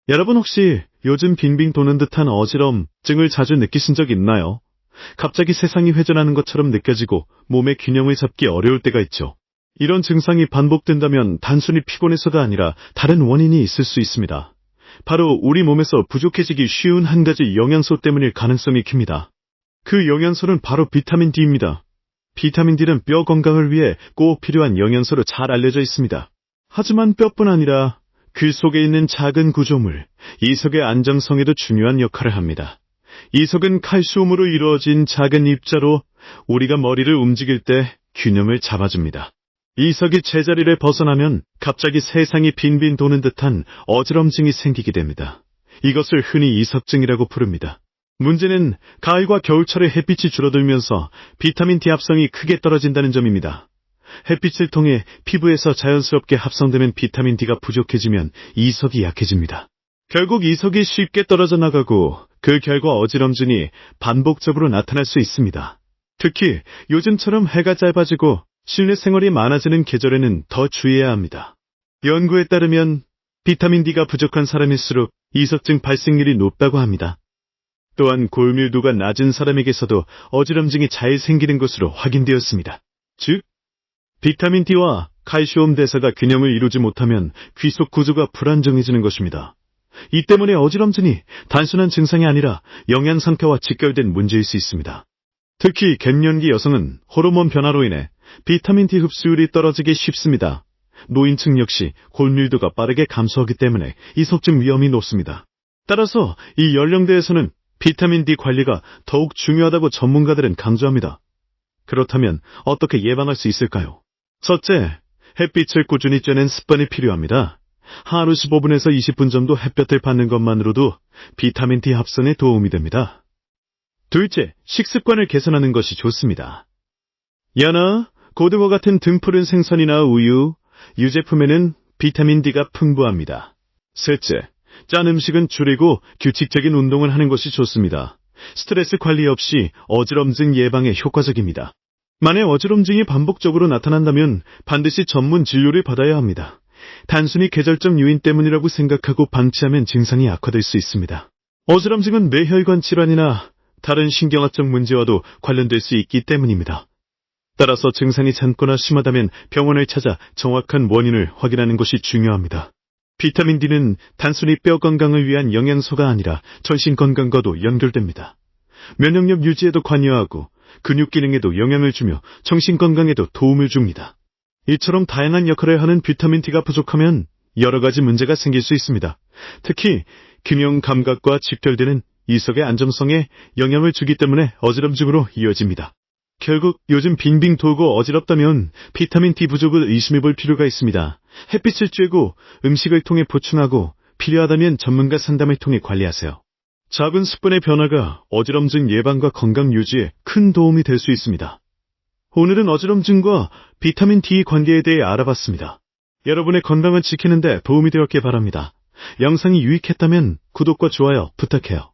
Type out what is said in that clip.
여러분 혹시 요즘 빙빙 도는 듯한 어지럼증을 자주 느끼신 적 있나요? 갑자기 세상이 회전하는 것처럼 느껴지고 몸의 균형을 잡기 어려울 때가 있죠. 이런 증상이 반복된다면 단순히 피곤해서가 아니라 다른 원인이 있을 수 있습니다. 바로 우리 몸에서 부족해지기 쉬운 한 가지 영양소 때문일 가능성이 큽니다. 그 영양소는 바로 비타민 D입니다. 비타민 D는 뼈 건강을 위해 꼭 필요한 영양소로 잘 알려져 있습니다. 하지만 뼈뿐 아니라 그 속에 있는 작은 구조물, 이석의 안정성에도 중요한 역할을 합니다. 이석은 칼슘으로 이루어진 작은 입자로 우리가 머리를 움직일 때 균형을 잡아줍니다. 이석이 제자리를 벗어나면 갑자기 세상이 빙빙 도는 듯한 어지럼증이 생기게 됩니다. 이것을 흔히 이석증이라고 부릅니다. 문제는 가을과 겨울철에 햇빛이 줄어들면서 비타민 D 합성이 크게 떨어진다는 점입니다. 햇빛을 통해 피부에서 자연스럽게 합성되는 비타민 D가 부족해지면 이석이 약해집니다. 결국 이석이 쉽게 떨어져 나가고 그 결과 어지럼증이 반복적으로 나타날 수 있습니다. 특히 요즘처럼 해가 짧아지고 실내 생활이 많아지는 계절에는 더 주의해야 합니다. 연구에 따르면 비타민 D가 부족한 사람일수록 이석증 발생률이 높다고 합니다. 또한 골밀도가 낮은 사람에게서도 어지럼증이 잘 생기는 것으로 확인되었습니다. 즉, 비타민 D와 칼슘 대사가 균형을 이루지 못하면 귀 속 구조가 불안정해지는 것입니다. 이 때문에 어지럼증이 단순한 증상이 아니라 영양 상태와 직결된 문제일 수 있습니다. 특히 갱년기 여성은 호르몬 변화로 인해 비타민 D 흡수율이 떨어지기 쉽습니다. 노인층 역시 골밀도가 빠르게 감소하기 때문에 이석증 위험이 높습니다. 따라서 이 연령대에서는 비타민 D 관리가 더욱 중요하다고 전문가들은 강조합니다. 그렇다면 어떻게 예방할 수 있을까요? 첫째, 햇빛을 꾸준히 쬐는 습관이 필요합니다. 하루 15분에서 20분 정도 햇볕을 받는 것만으로도 비타민 D 합성에 도움이 됩니다. 둘째, 식습관을 개선하는 것이 좋습니다. 연어, 고등어 같은 등푸른 생선이나 우유, 유제품에는 비타민 D가 풍부합니다. 셋째, 짠 음식은 줄이고 규칙적인 운동을 하는 것이 좋습니다. 스트레스 관리 없이 어지럼증 예방에 효과적입니다. 만약 어지럼증이 반복적으로 나타난다면 반드시 전문 진료를 받아야 합니다. 단순히 계절적 요인 때문이라고 생각하고 방치하면 증상이 악화될 수 있습니다. 어지럼증은 뇌혈관 질환이나 다른 신경학적 문제와도 관련될 수 있기 때문입니다. 따라서 증상이 잦거나 심하다면 병원을 찾아 정확한 원인을 확인하는 것이 중요합니다. 비타민 D는 단순히 뼈 건강을 위한 영양소가 아니라 전신 건강과도 연결됩니다. 면역력 유지에도 관여하고 근육 기능에도 영향을 주며 정신 건강에도 도움을 줍니다. 이처럼 다양한 역할을 하는 비타민 D가 부족하면 여러 가지 문제가 생길 수 있습니다. 특히 균형 감각과 직결되는 이석의 안정성에 영향을 주기 때문에 어지럼증으로 이어집니다. 결국 요즘 빙빙 돌고 어지럽다면 비타민 D 부족을 의심해 볼 필요가 있습니다. 햇빛을 쬐고 음식을 통해 보충하고 필요하다면 전문가 상담을 통해 관리하세요. 작은 습관의 변화가 어지럼증 예방과 건강 유지에 큰 도움이 될 수 있습니다. 오늘은 어지럼증과 비타민 D 관계에 대해 알아봤습니다. 여러분의 건강을 지키는 데 도움이 되었길 바랍니다. 영상이 유익했다면 구독과 좋아요 부탁해요.